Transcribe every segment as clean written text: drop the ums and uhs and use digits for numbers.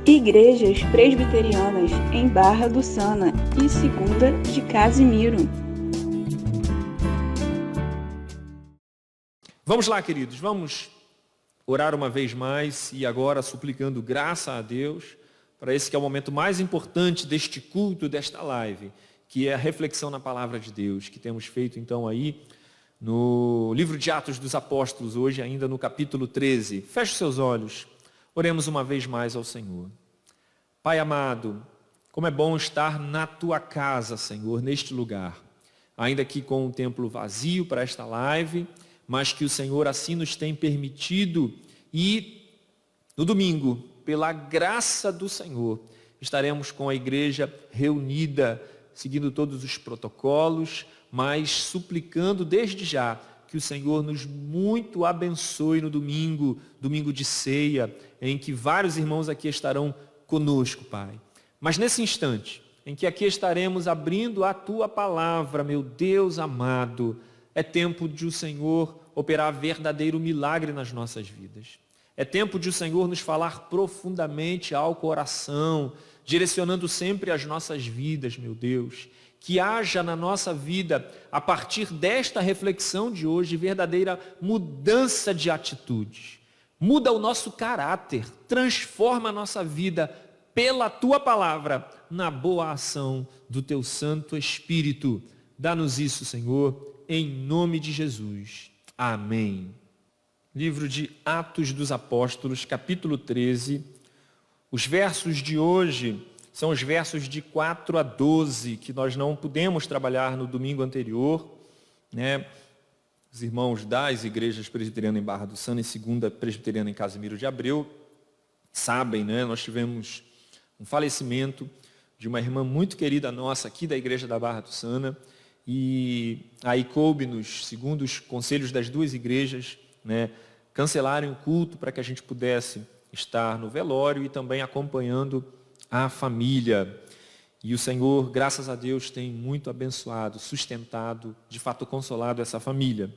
Igrejas Presbiterianas em Barra do Sana e Segunda de Casimiro. Vamos lá, queridos, vamos orar uma vez mais e agora suplicando graça a Deus para esse que é o momento mais importante deste culto, desta live, que é a reflexão na palavra de Deus, que temos feito então aí no livro de Atos dos Apóstolos, hoje ainda no capítulo 13. Feche os seus olhos, oremos uma vez mais ao Senhor. Pai amado, como é bom estar na Tua casa, Senhor, neste lugar, ainda que com o templo vazio para esta live, mas que o Senhor assim nos tem permitido e no domingo, pela graça do Senhor, estaremos com a igreja reunida, seguindo todos os protocolos, mas suplicando desde já que o Senhor nos muito abençoe no domingo, domingo de ceia, em que vários irmãos aqui estarão conosco, Pai. Mas nesse instante, em que aqui estaremos abrindo a Tua palavra, meu Deus amado, é tempo de o Senhor operar verdadeiro milagre nas nossas vidas. É tempo de o Senhor nos falar profundamente ao coração, direcionando sempre as nossas vidas, meu Deus. Que haja na nossa vida, a partir desta reflexão de hoje, verdadeira mudança de atitudes. Muda o nosso caráter, transforma a nossa vida pela Tua palavra, na boa ação do Teu Santo Espírito. Dá-nos isso, Senhor, em nome de Jesus. Amém. Livro de Atos dos Apóstolos, capítulo 13. Os versos de hoje são os versos de 4 a 12, que nós não pudemos trabalhar no domingo anterior, né? Os irmãos das igrejas presbiteriana em Barra do Sana e Segunda Presbiteriana em Casimiro de Abreu sabem, né? Nós tivemos um falecimento de uma irmã muito querida nossa aqui da igreja da Barra do Sana, e aí coube-nos, segundo os conselhos das duas igrejas, né, cancelarem o culto para que a gente pudesse estar no velório e também acompanhando a família. E o Senhor, graças a Deus, tem muito abençoado, sustentado, de fato consolado essa família.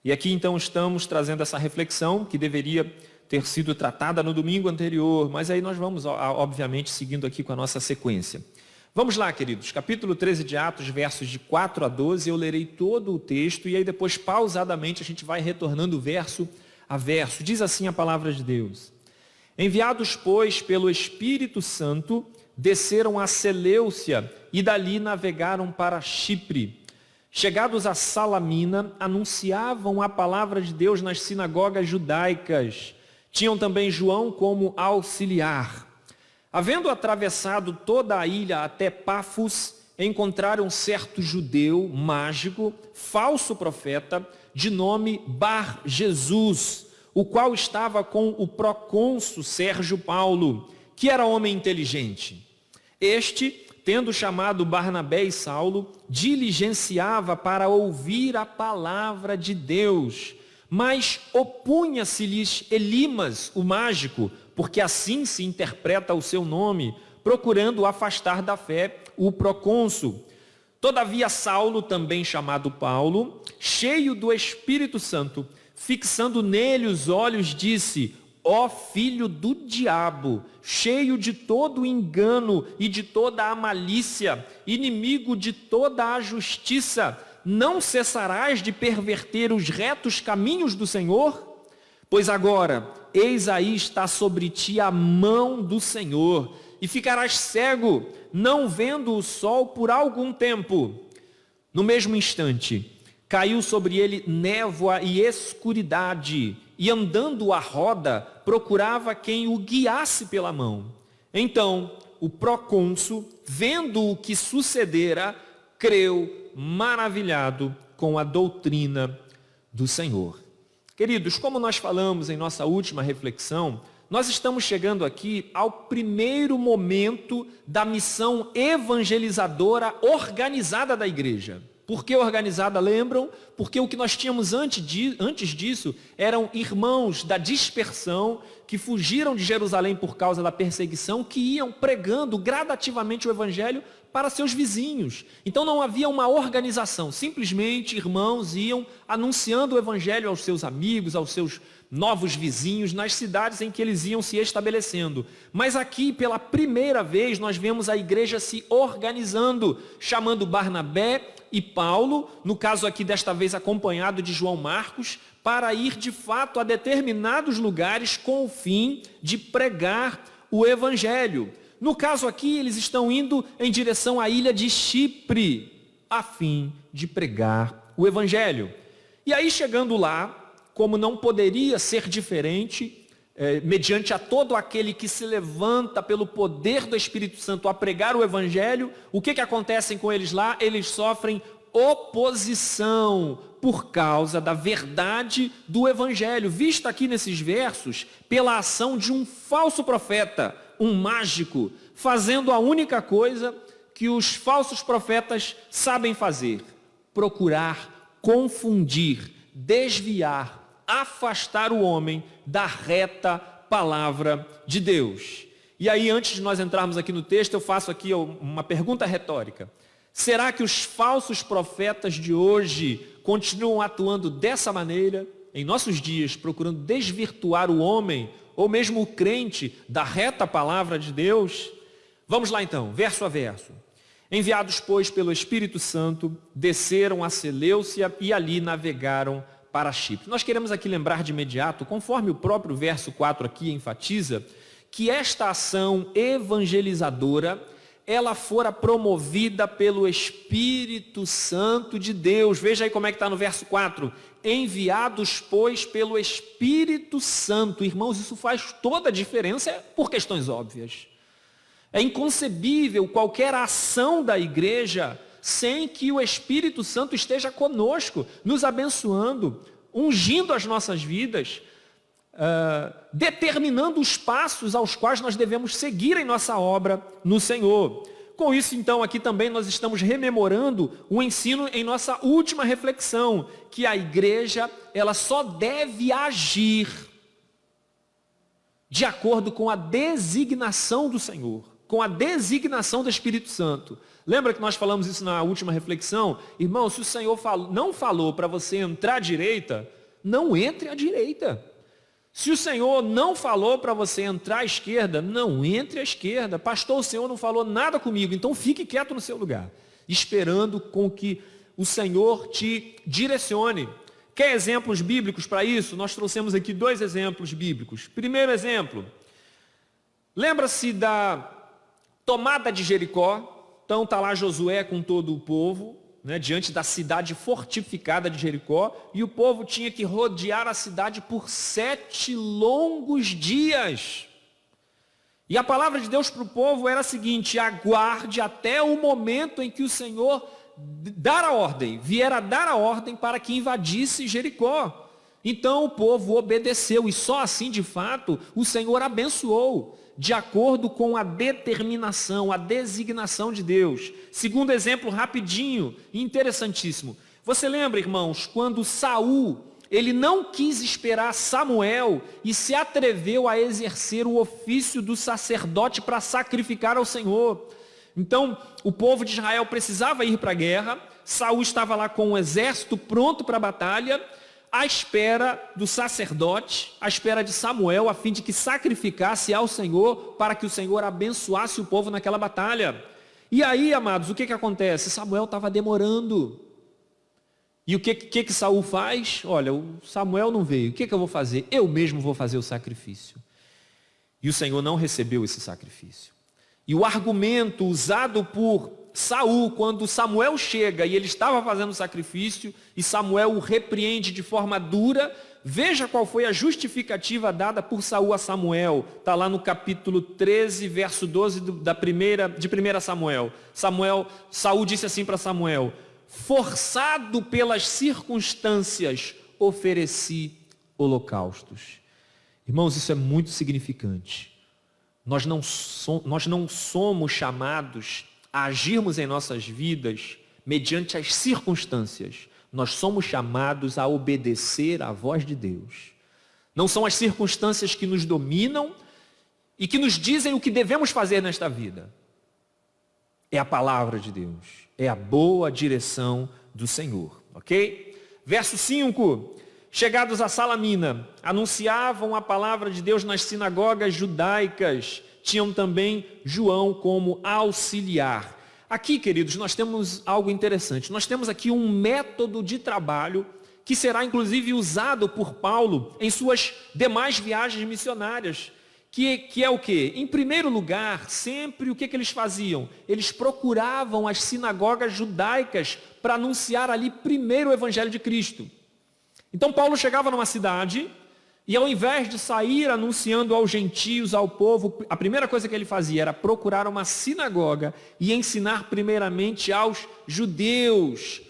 E aqui então estamos trazendo essa reflexão que deveria ter sido tratada no domingo anterior, mas aí nós vamos, obviamente, seguindo aqui com a nossa sequência. Vamos lá, queridos, capítulo 13 de Atos, versos de 4 a 12, eu lerei todo o texto e aí depois, pausadamente, a gente vai retornando verso a verso. Diz assim a palavra de Deus: Enviados, pois, pelo Espírito Santo, desceram a Seleucia e dali navegaram para Chipre. Chegados a Salamina, anunciavam a palavra de Deus nas sinagogas judaicas. Tinham também João como auxiliar. Havendo atravessado toda a ilha até Pafos, encontraram certo judeu mágico, falso profeta, de nome Bar-Jesus, o qual estava com o procônsul Sérgio Paulo, que era homem inteligente. Este, tendo chamado Barnabé e Saulo, diligenciava para ouvir a palavra de Deus, mas opunha-se-lhes Elimas, o mágico, porque assim se interpreta o seu nome, procurando afastar da fé o procônsul. Todavia Saulo, também chamado Paulo, cheio do Espírito Santo, fixando nele os olhos, disse: Ó filho do diabo, cheio de todo engano e de toda a malícia, inimigo de toda a justiça, não cessarás de perverter os retos caminhos do Senhor? Pois agora, eis aí está sobre ti a mão do Senhor, e ficarás cego, não vendo o sol por algum tempo. No mesmo instante, caiu sobre ele névoa e escuridade, e andando à roda, procurava quem o guiasse pela mão. Então, o procônsul, vendo o que sucedera, creu, maravilhado com a doutrina do Senhor. Queridos, como nós falamos em nossa última reflexão, nós estamos chegando aqui ao primeiro momento da missão evangelizadora organizada da igreja. Por que organizada, lembram? Porque o que nós tínhamos antes disso eram irmãos da dispersão que fugiram de Jerusalém por causa da perseguição, que iam pregando gradativamente o evangelho para seus vizinhos. Então não havia uma organização, simplesmente irmãos iam anunciando o evangelho aos seus amigos, aos seus novos vizinhos nas cidades em que eles iam se estabelecendo. Mas aqui, pela primeira vez, nós vemos a igreja se organizando, chamando Barnabé e Paulo, no caso aqui desta vez acompanhado de João Marcos, para ir de fato a determinados lugares com o fim de pregar o evangelho. No caso aqui, eles estão indo em direção à ilha de Chipre, a fim de pregar o evangelho. E aí, chegando lá, como não poderia ser diferente, mediante a todo aquele que se levanta pelo poder do Espírito Santo a pregar o evangelho, o que acontece com eles lá? Eles sofrem oposição por causa da verdade do evangelho, vista aqui nesses versos, pela ação de um falso profeta, um mágico, fazendo a única coisa que os falsos profetas sabem fazer: procurar confundir, desviar, afastar o homem da reta palavra de Deus. E aí, antes de nós entrarmos aqui no texto, eu faço aqui uma pergunta retórica. Será que os falsos profetas de hoje continuam atuando dessa maneira, em nossos dias, procurando desvirtuar o homem, ou mesmo o crente, da reta palavra de Deus? Vamos lá então, verso a verso. Enviados, pois, pelo Espírito Santo, desceram a Seleucia e ali navegaram para Chipre. Nós queremos aqui lembrar de imediato, conforme o próprio verso 4 aqui enfatiza, que esta ação evangelizadora, ela fora promovida pelo Espírito Santo de Deus. Veja aí como é que está no verso 4. Enviados, pois, pelo Espírito Santo. Irmãos, isso faz toda a diferença por questões óbvias. É inconcebível qualquer ação da igreja sem que o Espírito Santo esteja conosco, nos abençoando, ungindo as nossas vidas, determinando os passos aos quais nós devemos seguir em nossa obra no Senhor. Com isso, então, aqui também nós estamos rememorando o ensino em nossa última reflexão, que a igreja, ela só deve agir de acordo com a designação do Senhor, com a designação do Espírito Santo. Lembra que nós falamos isso na última reflexão? Irmão, se o Senhor não falou para você entrar à direita, não entre à direita. Se o Senhor não falou para você entrar à esquerda, não entre à esquerda. Pastor, o Senhor não falou nada comigo, então fique quieto no seu lugar, esperando com que o Senhor te direcione. Quer exemplos bíblicos para isso? Nós trouxemos aqui 2 exemplos bíblicos. Primeiro exemplo, lembra-se da tomada de Jericó? Então está lá Josué com todo o povo, diante da cidade fortificada de Jericó, e o povo tinha que rodear a cidade por 7 longos dias. E a palavra de Deus para o povo era a seguinte: aguarde até o momento em que o Senhor vier a dar a ordem para que invadisse Jericó. Então o povo obedeceu, e só assim, de fato, o Senhor abençoou, de acordo com a determinação, a designação de Deus. Segundo exemplo, rapidinho, interessantíssimo. Você lembra, irmãos, quando Saul, ele não quis esperar Samuel e se atreveu a exercer o ofício do sacerdote para sacrificar ao Senhor. Então, o povo de Israel precisava ir para a guerra, Saul estava lá com um exército pronto para a batalha, à espera do sacerdote, à espera de Samuel, a fim de que sacrificasse ao Senhor, para que o Senhor abençoasse o povo naquela batalha. E aí, amados, o que acontece? Samuel estava demorando. E o que Saul faz? Olha, o Samuel não veio, o que eu vou fazer? Eu mesmo vou fazer o sacrifício. E o Senhor não recebeu esse sacrifício. E o argumento usado por Saul, quando Samuel chega e ele estava fazendo o sacrifício, e Samuel o repreende de forma dura, veja qual foi a justificativa dada por Saul a Samuel. Está lá no capítulo 13, verso 12 de 1 Samuel. Saul disse assim para Samuel: forçado pelas circunstâncias, ofereci holocaustos. Irmãos, isso é muito significante. Nós não somos chamados a agirmos em nossas vidas mediante as circunstâncias. Nós somos chamados a obedecer à voz de Deus. Não são as circunstâncias que nos dominam e que nos dizem o que devemos fazer nesta vida. É a palavra de Deus, é a boa direção do Senhor, ok? Verso 5, chegados a Salamina, anunciavam a palavra de Deus nas sinagogas judaicas. Tinham também João como auxiliar. Aqui, queridos, nós temos algo interessante. Nós temos aqui um método de trabalho que será inclusive usado por Paulo em suas demais viagens missionárias. Que é o quê? Em primeiro lugar, sempre o que eles faziam? Eles procuravam as sinagogas judaicas para anunciar ali primeiro o evangelho de Cristo. Então Paulo chegava numa cidade e ao invés de sair anunciando aos gentios, ao povo, a primeira coisa que ele fazia era procurar uma sinagoga e ensinar primeiramente aos judeus.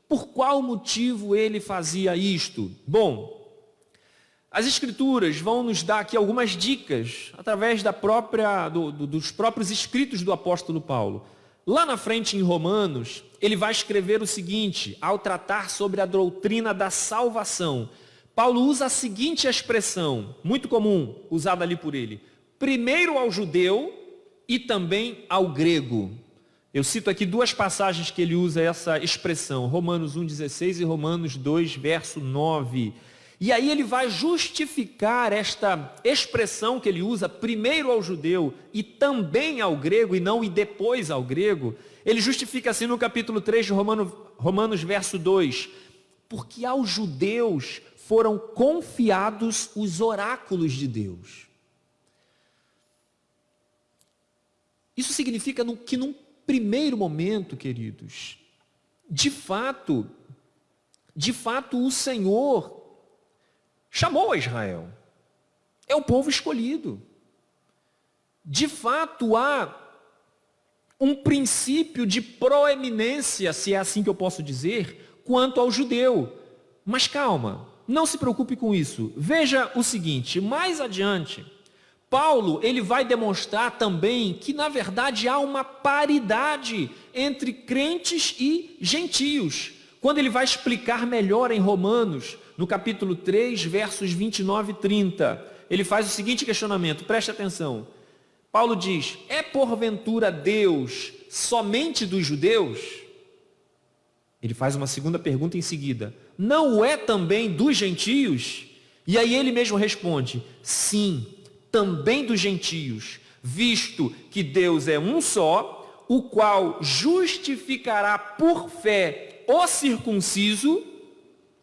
Por qual motivo ele fazia isto? Bom, as Escrituras vão nos dar aqui algumas dicas através dos próprios escritos do apóstolo Paulo. Lá na frente em Romanos, ele vai escrever o seguinte, ao tratar sobre a doutrina da salvação. Paulo usa a seguinte expressão, muito comum, usada ali por ele. Primeiro ao judeu e também ao grego. Eu cito aqui duas passagens que ele usa essa expressão, Romanos 1,16 e Romanos 2, verso 9. E aí ele vai justificar esta expressão que ele usa, primeiro ao judeu e também ao grego, e não e depois ao grego. Ele justifica assim no capítulo 3 de Romanos verso 2. Porque aos judeus foram confiados os oráculos de Deus. Isso significa que num primeiro momento, queridos, de fato o Senhor chamou a Israel. É o povo escolhido. De fato, há um princípio de proeminência, se é assim que eu posso dizer, quanto ao judeu. Mas calma, não se preocupe com isso. Veja o seguinte, mais adiante, Paulo ele vai demonstrar também que, na verdade, há uma paridade entre crentes e gentios. Quando ele vai explicar melhor em Romanos, no capítulo 3, versos 29 e 30, ele faz o seguinte questionamento, preste atenção. Paulo diz, é porventura Deus somente dos judeus? Ele faz uma segunda pergunta em seguida, não o é também dos gentios? E aí ele mesmo responde, sim, também dos gentios, visto que Deus é um só, o qual justificará por fé o circunciso,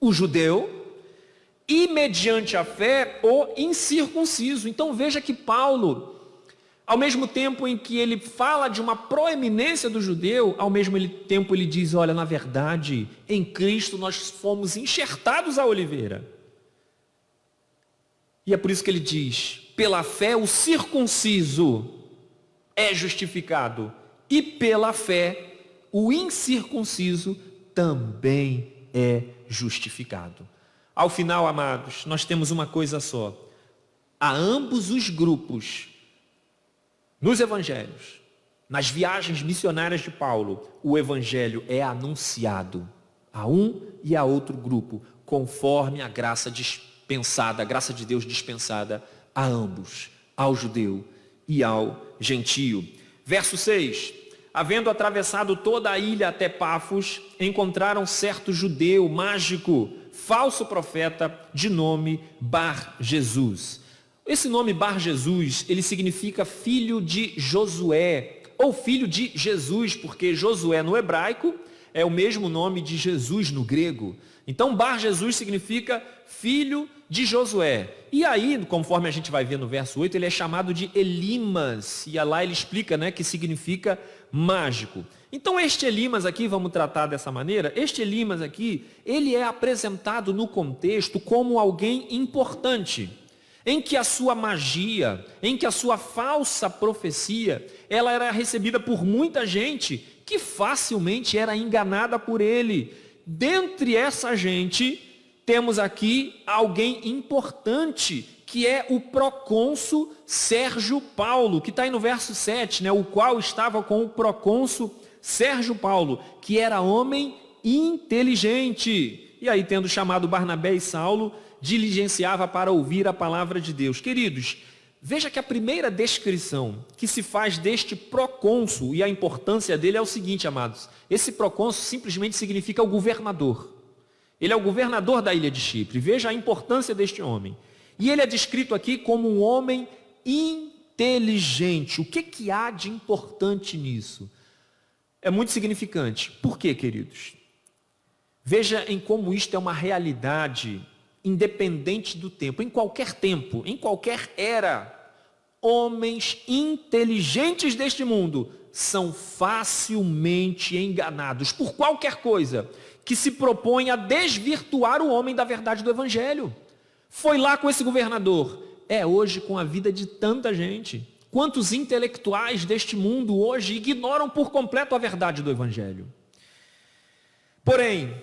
o judeu, e mediante a fé o incircunciso. Então veja que Paulo, ao mesmo tempo em que ele fala de uma proeminência do judeu, ao mesmo tempo ele diz, olha, na verdade, em Cristo nós fomos enxertados a oliveira. E é por isso que ele diz, pela fé o circunciso é justificado, e pela fé o incircunciso também é justificado. Ao final, amados, nós temos uma coisa só. A ambos os grupos, nos evangelhos, nas viagens missionárias de Paulo, o evangelho é anunciado a um e a outro grupo, conforme a graça dispensada, a graça de Deus dispensada a ambos, ao judeu e ao gentio. Verso 6. Havendo atravessado toda a ilha até Pafos, encontraram certo judeu mágico, falso profeta, de nome Bar-Jesus. Esse nome Bar-Jesus, ele significa filho de Josué, ou filho de Jesus, porque Josué no hebraico é o mesmo nome de Jesus no grego. Então Bar-Jesus significa filho de Josué. E aí, conforme a gente vai ver no verso 8, ele é chamado de Elimas, e lá ele explica, né, que significa mágico. Então este Elimas aqui, vamos tratar dessa maneira, este Elimas aqui, ele é apresentado no contexto como alguém importante, em que a sua magia, em que a sua falsa profecia, ela era recebida por muita gente que facilmente era enganada por ele. Dentre essa gente, temos aqui alguém importante, que é o procônsul Sérgio Paulo, que está aí no verso 7, né, o qual estava com o procônsul Sérgio Paulo, que era homem inteligente. E aí, tendo chamado Barnabé e Saulo, diligenciava para ouvir a palavra de Deus. Queridos, veja que a primeira descrição que se faz deste procônsul e a importância dele é o seguinte, amados. Esse procônsul simplesmente significa o governador. Ele é o governador da ilha de Chipre. Veja a importância deste homem. E ele é descrito aqui como um homem inteligente. O que há de importante nisso? É muito significante. Por quê, queridos? Veja em como isto é uma realidade independente do tempo, em qualquer era. Homens inteligentes deste mundo são facilmente enganados por qualquer coisa que se propõe a desvirtuar o homem da verdade do Evangelho. Foi lá com esse governador, é hoje com a vida de tanta gente. Quantos intelectuais deste mundo hoje ignoram por completo a verdade do Evangelho? Porém,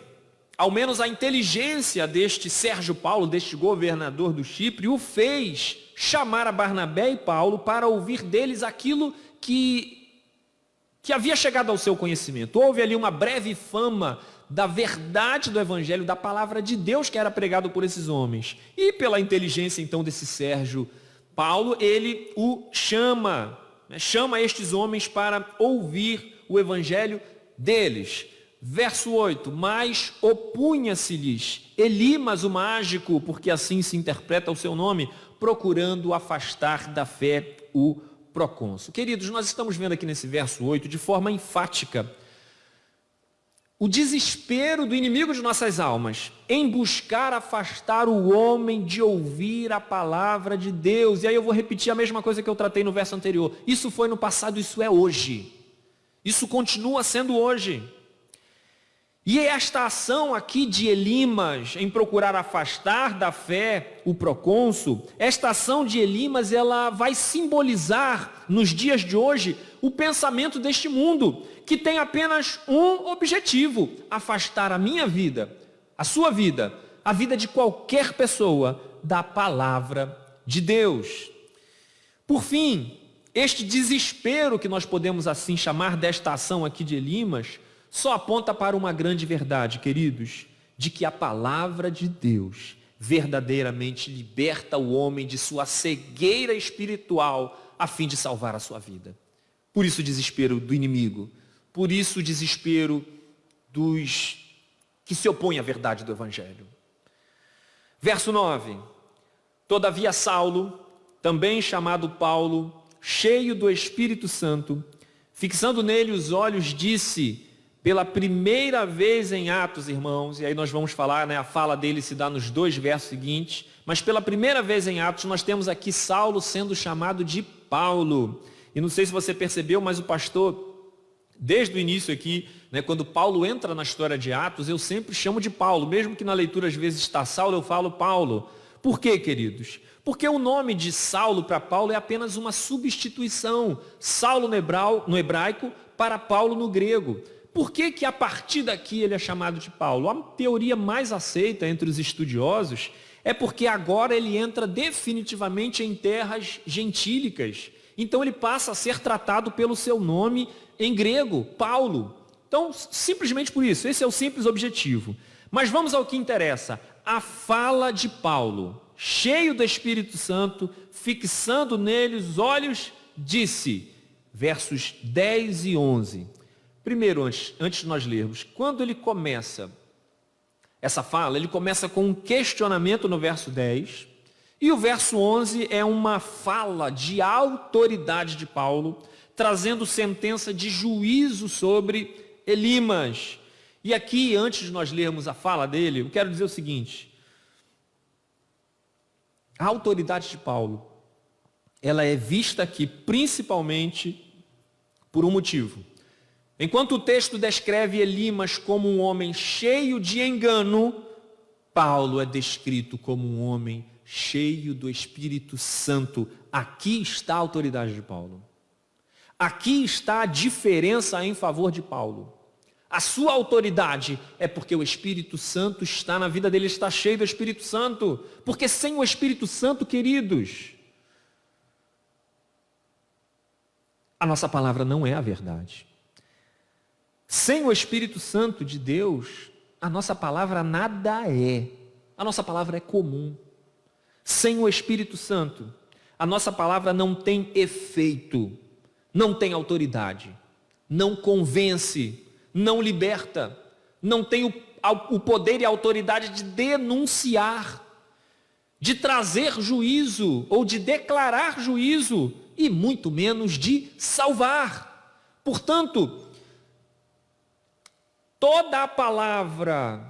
ao menos a inteligência deste Sérgio Paulo, deste governador do Chipre, o fez chamar a Barnabé e Paulo para ouvir deles aquilo que havia chegado ao seu conhecimento. Houve ali uma breve fama da verdade do Evangelho, da palavra de Deus que era pregado por esses homens. E pela inteligência então desse Sérgio Paulo, ele o chama estes homens para ouvir o Evangelho deles. Verso 8, mas opunha-se-lhes Elimas o mágico, porque assim se interpreta o seu nome, procurando afastar da fé o procônsul. Queridos, nós estamos vendo aqui nesse verso 8, de forma enfática, o desespero do inimigo de nossas almas em buscar afastar o homem de ouvir a palavra de Deus. E aí eu vou repetir a mesma coisa que eu tratei no verso anterior. Isso foi no passado, isso é hoje. Isso continua sendo hoje. E esta ação aqui de Elimas em procurar afastar da fé o procônsul, esta ação de Elimas, ela vai simbolizar nos dias de hoje o pensamento deste mundo, que tem apenas um objetivo: afastar a minha vida, a sua vida, a vida de qualquer pessoa da palavra de Deus. Por fim, este desespero que nós podemos assim chamar desta ação aqui de Elimas, só aponta para uma grande verdade, queridos, de que a palavra de Deus verdadeiramente liberta o homem de sua cegueira espiritual a fim de salvar a sua vida. Por isso o desespero do inimigo, por isso o desespero dos que se opõem à verdade do Evangelho. Verso 9, todavia Saulo, também chamado Paulo, cheio do Espírito Santo, fixando nele os olhos, disse, pela primeira vez em Atos, irmãos, e aí nós vamos falar, a fala dele se dá nos 2 versos seguintes, mas pela primeira vez em Atos nós temos aqui Saulo sendo chamado de Paulo. E não sei se você percebeu, mas o pastor, desde o início aqui, quando Paulo entra na história de Atos, eu sempre chamo de Paulo, mesmo que na leitura às vezes está Saulo, eu falo Paulo. Por quê, queridos? Porque o nome de Saulo para Paulo é apenas uma substituição. Saulo no hebraico para Paulo no grego. Por que que a partir daqui ele é chamado de Paulo? A teoria mais aceita entre os estudiosos é porque agora ele entra definitivamente em terras gentílicas. Então ele passa a ser tratado pelo seu nome em grego, Paulo. Então, simplesmente por isso, esse é o simples objetivo. Mas vamos ao que interessa. A fala de Paulo, cheio do Espírito Santo, fixando nele os olhos, disse, versos 10 e 11. Primeiro, antes de nós lermos, quando ele começa essa fala, ele começa com um questionamento no verso 10, e o verso 11 é uma fala de autoridade de Paulo, trazendo sentença de juízo sobre Elimas. E aqui, antes de nós lermos a fala dele, eu quero dizer o seguinte: a autoridade de Paulo, ela é vista aqui principalmente por um motivo. Enquanto o texto descreve Elimas como um homem cheio de engano, Paulo é descrito como um homem cheio do Espírito Santo. Aqui está a autoridade de Paulo. Aqui está a diferença em favor de Paulo. A sua autoridade é porque o Espírito Santo está na vida dele, está cheio do Espírito Santo. Porque sem o Espírito Santo, queridos, a nossa palavra não é a verdade. Sem o Espírito Santo de Deus, a nossa palavra nada é. A nossa palavra é comum. Sem o Espírito Santo, a nossa palavra não tem efeito, não tem autoridade, não convence, não liberta, não tem o poder e a autoridade de denunciar, de trazer juízo ou de declarar juízo, e muito menos de salvar. Portanto, toda a palavra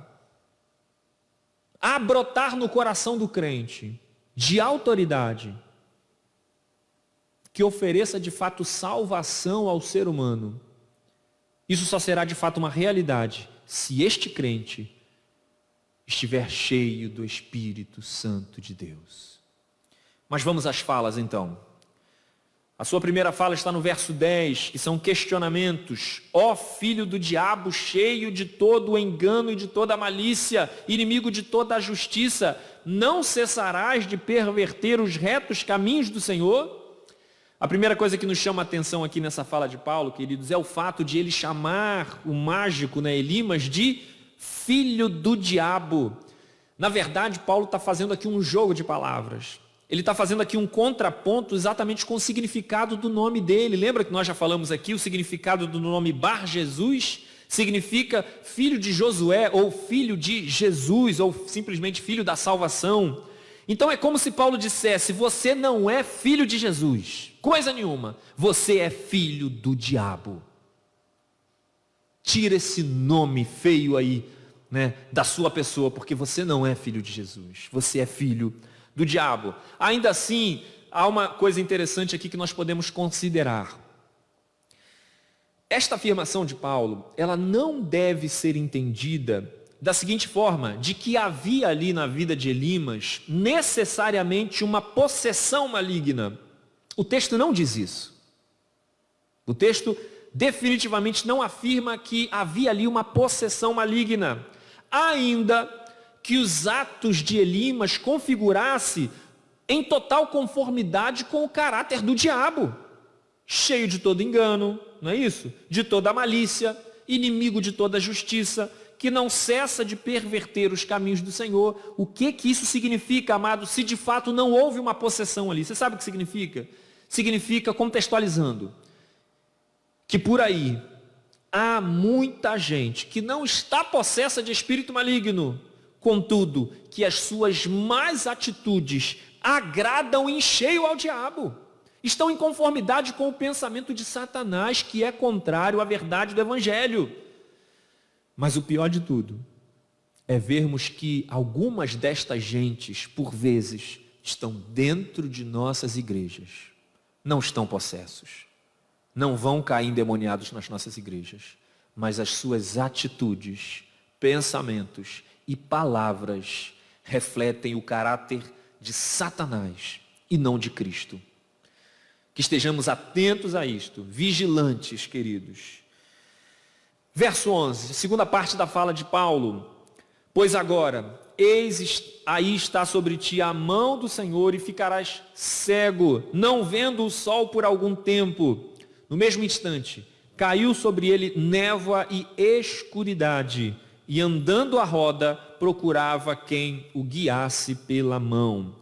a brotar no coração do crente de autoridade, que ofereça de fato salvação ao ser humano, isso só será de fato uma realidade se este crente estiver cheio do Espírito Santo de Deus. Mas vamos às falas então. A sua primeira fala está no verso 10, que são questionamentos. Ó filho do diabo, cheio de todo o engano e de toda a malícia, inimigo de toda a justiça, não cessarás de perverter os retos caminhos do Senhor? A primeira coisa que nos chama a atenção aqui nessa fala de Paulo, queridos, é o fato de ele chamar o mágico, Elimas, de filho do diabo. Na verdade, Paulo está fazendo aqui um jogo de palavras. Ele está fazendo aqui um contraponto exatamente com o significado do nome dele. Lembra que nós já falamos aqui o significado do nome Bar Jesus? Significa filho de Josué, ou filho de Jesus, ou simplesmente filho da salvação. Então é como se Paulo dissesse: você não é filho de Jesus, coisa nenhuma, você é filho do diabo. Tira esse nome feio aí, da sua pessoa, porque você não é filho de Jesus, você é filho do diabo. Ainda assim, há uma coisa interessante aqui que nós podemos considerar. Esta afirmação de Paulo, ela não deve ser entendida da seguinte forma, de que havia ali na vida de Elimas necessariamente uma possessão maligna. O texto não diz isso. O texto definitivamente não afirma que havia ali uma possessão maligna. Ainda que os atos de Elimas configurasse em total conformidade com o caráter do diabo, cheio de todo engano, não é isso? De toda malícia, inimigo de toda justiça, que não cessa de perverter os caminhos do Senhor. O que isso significa, amado, se de fato não houve uma possessão ali? Você sabe o que significa? Significa, contextualizando, que por aí há muita gente que não está possessa de espírito maligno, contudo, que as suas más atitudes agradam em cheio ao diabo. Estão em conformidade com o pensamento de Satanás, que é contrário à verdade do Evangelho. Mas o pior de tudo é vermos que algumas destas gentes, por vezes, estão dentro de nossas igrejas. Não estão possessos. Não vão cair endemoniados nas nossas igrejas. Mas as suas atitudes, pensamentos e palavras refletem o caráter de Satanás e não de Cristo. Que estejamos atentos a isto, vigilantes, queridos. Verso 11, segunda parte da fala de Paulo. Pois agora, eis aí está sobre ti a mão do Senhor e ficarás cego, não vendo o sol por algum tempo. No mesmo instante, caiu sobre ele névoa e escuridade, e andando à roda, procurava quem o guiasse pela mão.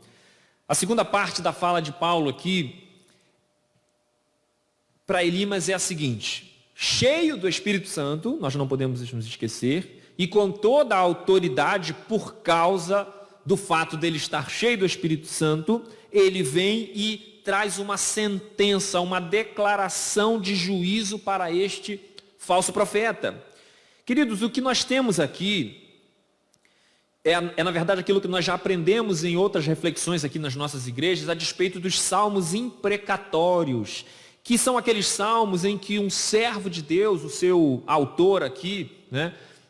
A segunda parte da fala de Paulo aqui, para Elimas, é a seguinte: cheio do Espírito Santo, nós não podemos nos esquecer, e com toda a autoridade por causa do fato dele estar cheio do Espírito Santo, ele vem e traz uma sentença, uma declaração de juízo para este falso profeta. Queridos, o que nós temos aqui é na verdade aquilo que nós já aprendemos em outras reflexões aqui nas nossas igrejas a despeito dos salmos imprecatórios, que são aqueles salmos em que um servo de Deus, o seu autor aqui,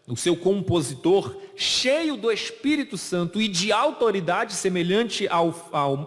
o seu compositor, cheio do Espírito Santo e de autoridade semelhante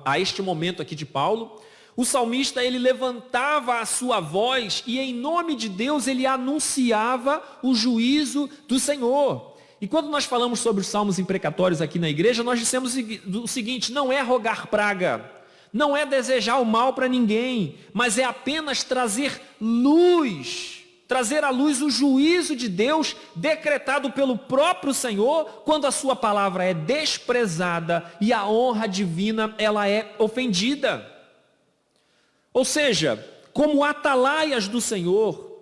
a este momento aqui de Paulo, o salmista, ele levantava a sua voz e em nome de Deus ele anunciava o juízo do Senhor. E quando nós falamos sobre os salmos imprecatórios aqui na igreja, nós dissemos o seguinte: não é rogar praga, não é desejar o mal para ninguém, mas é apenas trazer luz, trazer à luz o juízo de Deus decretado pelo próprio Senhor quando a sua palavra é desprezada e a honra divina ela é ofendida. Ou seja, como atalaias do Senhor,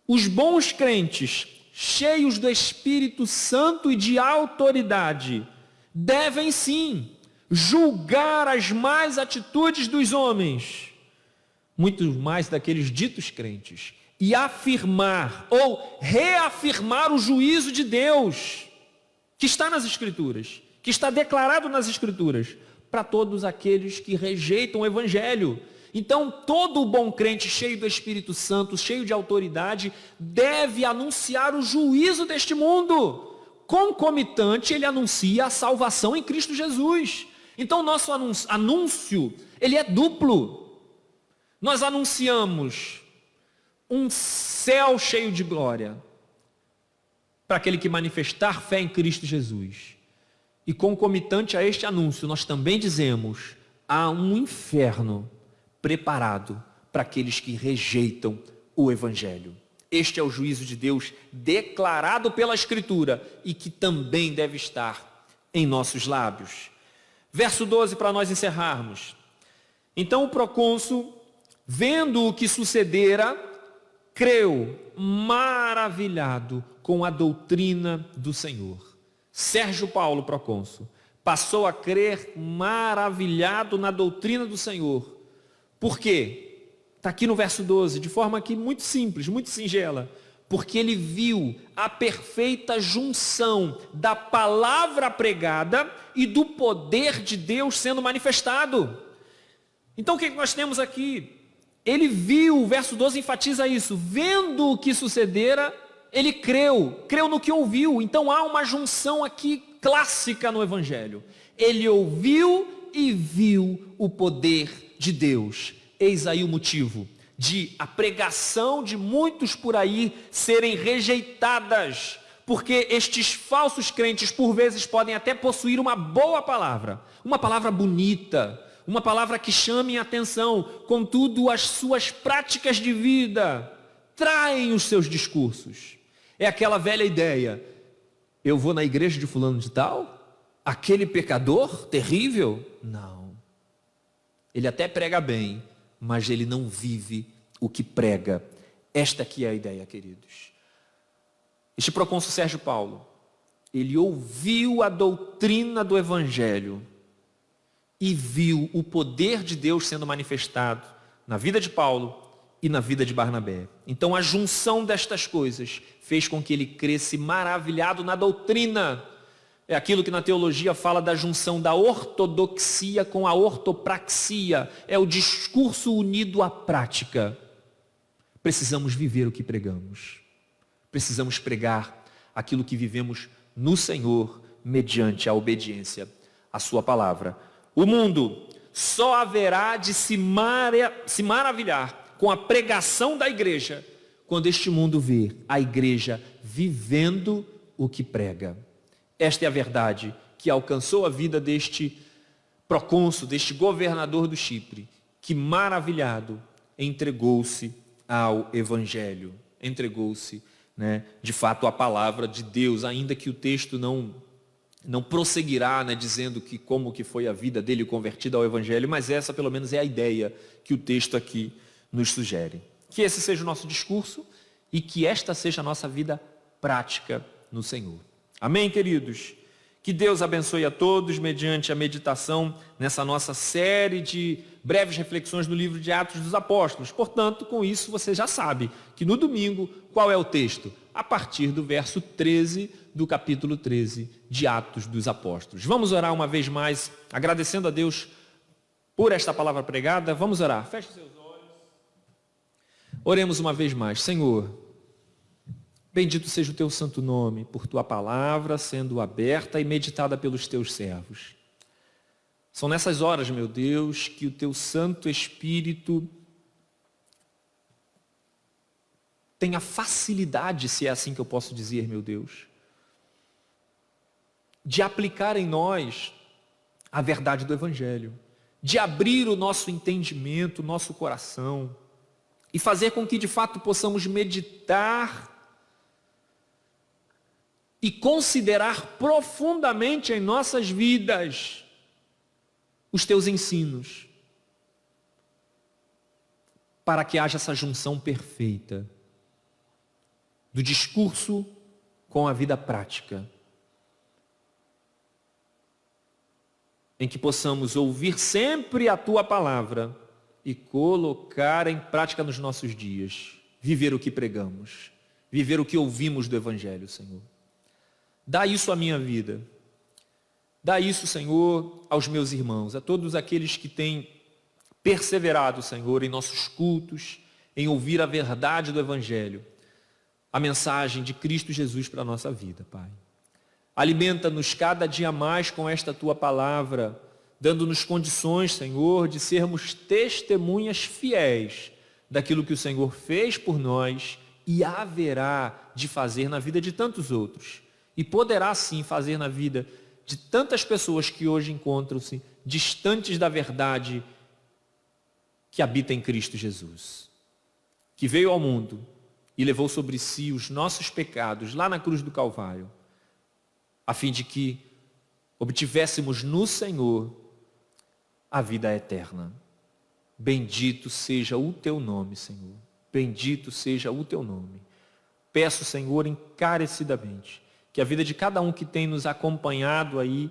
os bons crentes, cheios do Espírito Santo e de autoridade, devem sim julgar as más atitudes dos homens, muito mais daqueles ditos crentes, e afirmar ou reafirmar o juízo de Deus, que está nas Escrituras, que está declarado nas Escrituras, para todos aqueles que rejeitam o Evangelho. Então, todo bom crente cheio do Espírito Santo, cheio de autoridade, deve anunciar o juízo deste mundo. Concomitante, ele anuncia a salvação em Cristo Jesus. Então, nosso anúncio, ele é duplo. Nós anunciamos um céu cheio de glória para aquele que manifestar fé em Cristo Jesus. E concomitante a este anúncio, nós também dizemos, há um inferno preparado para aqueles que rejeitam o Evangelho. Este é o juízo de Deus declarado pela Escritura e que também deve estar em nossos lábios. Verso 12, para nós encerrarmos. Então o procônsul, vendo o que sucedera, creu, maravilhado com a doutrina do Senhor. Sérgio Paulo, procônsul, passou a crer maravilhado na doutrina do Senhor. Por quê? Está aqui no verso 12, de forma aqui muito simples, muito singela. Porque ele viu a perfeita junção da palavra pregada e do poder de Deus sendo manifestado. Então o que nós temos aqui? Ele viu, o verso 12 enfatiza isso, vendo o que sucedera, ele creu no que ouviu. Então há uma junção aqui clássica no Evangelho. Ele ouviu e viu o poder de Deus. Eis aí o motivo de a pregação de muitos por aí serem rejeitadas, porque estes falsos crentes por vezes podem até possuir uma boa palavra, uma palavra bonita, uma palavra que chame a atenção, contudo as suas práticas de vida traem os seus discursos. É aquela velha ideia, eu vou na igreja de fulano de tal, aquele pecador terrível? Não. Ele até prega bem, mas ele não vive o que prega. Esta aqui é a ideia, queridos. Este procônsul Sérgio Paulo, ele ouviu a doutrina do Evangelho e viu o poder de Deus sendo manifestado na vida de Paulo e na vida de Barnabé. Então a junção destas coisas fez com que ele cresce maravilhado na doutrina. É aquilo que na teologia fala da junção da ortodoxia com a ortopraxia. É o discurso unido à prática. Precisamos viver o que pregamos. Precisamos pregar aquilo que vivemos no Senhor, mediante a obediência à sua palavra. O mundo só haverá de se maravilhar com a pregação da igreja, quando este mundo vê a igreja vivendo o que prega. Esta é a verdade que alcançou a vida deste procônsul, deste governador do Chipre, que maravilhado entregou-se ao Evangelho, entregou-se, de fato, à palavra de Deus, ainda que o texto não prosseguirá, dizendo que como que foi a vida dele convertida ao Evangelho, mas essa pelo menos é a ideia que o texto aqui nos sugere. Que esse seja o nosso discurso e que esta seja a nossa vida prática no Senhor. Amém, queridos? Que Deus abençoe a todos mediante a meditação nessa nossa série de breves reflexões no livro de Atos dos Apóstolos. Portanto, com isso você já sabe que no domingo, qual é o texto? A partir do verso 13 do capítulo 13 de Atos dos Apóstolos. Vamos orar uma vez mais, agradecendo a Deus por esta palavra pregada. Vamos orar. Feche seus olhos. Oremos uma vez mais. Senhor, bendito seja o teu santo nome, por tua palavra sendo aberta e meditada pelos teus servos. São nessas horas, meu Deus, que o teu Santo Espírito tem a facilidade, se é assim que eu posso dizer, meu Deus, de aplicar em nós a verdade do Evangelho, de abrir o nosso entendimento, o nosso coração, e fazer com que de fato possamos meditar e considerar profundamente em nossas vidas os teus ensinos, para que haja essa junção perfeita do discurso com a vida prática. Em que possamos ouvir sempre a Tua palavra e colocar em prática nos nossos dias. Viver o que pregamos, viver o que ouvimos do Evangelho, Senhor. Dá isso à minha vida. Dá isso, Senhor, aos meus irmãos, a todos aqueles que têm perseverado, Senhor, em nossos cultos, em ouvir a verdade do Evangelho, a mensagem de Cristo Jesus para a nossa vida, Pai. Alimenta-nos cada dia mais com esta Tua palavra, dando-nos condições, Senhor, de sermos testemunhas fiéis daquilo que o Senhor fez por nós e haverá de fazer na vida de tantos outros. E poderá sim fazer na vida de tantas pessoas que hoje encontram-se distantes da verdade que habita em Cristo Jesus, que veio ao mundo e levou sobre si os nossos pecados lá na cruz do Calvário, a fim de que obtivéssemos no Senhor a vida eterna. Bendito seja o Teu nome, Senhor. Bendito seja o Teu nome. Peço, Senhor, encarecidamente, que a vida de cada um que tem nos acompanhado aí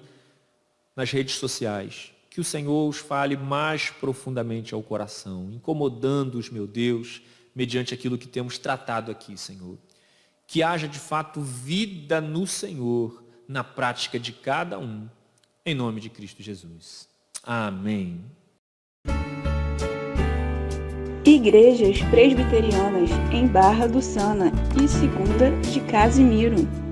nas redes sociais, que o Senhor os fale mais profundamente ao coração, incomodando-os, meu Deus, mediante aquilo que temos tratado aqui, Senhor. Que haja de fato vida no Senhor, na prática de cada um, em nome de Cristo Jesus. Amém. Igrejas Presbiterianas em Barra do Sana e Segunda de Casimiro.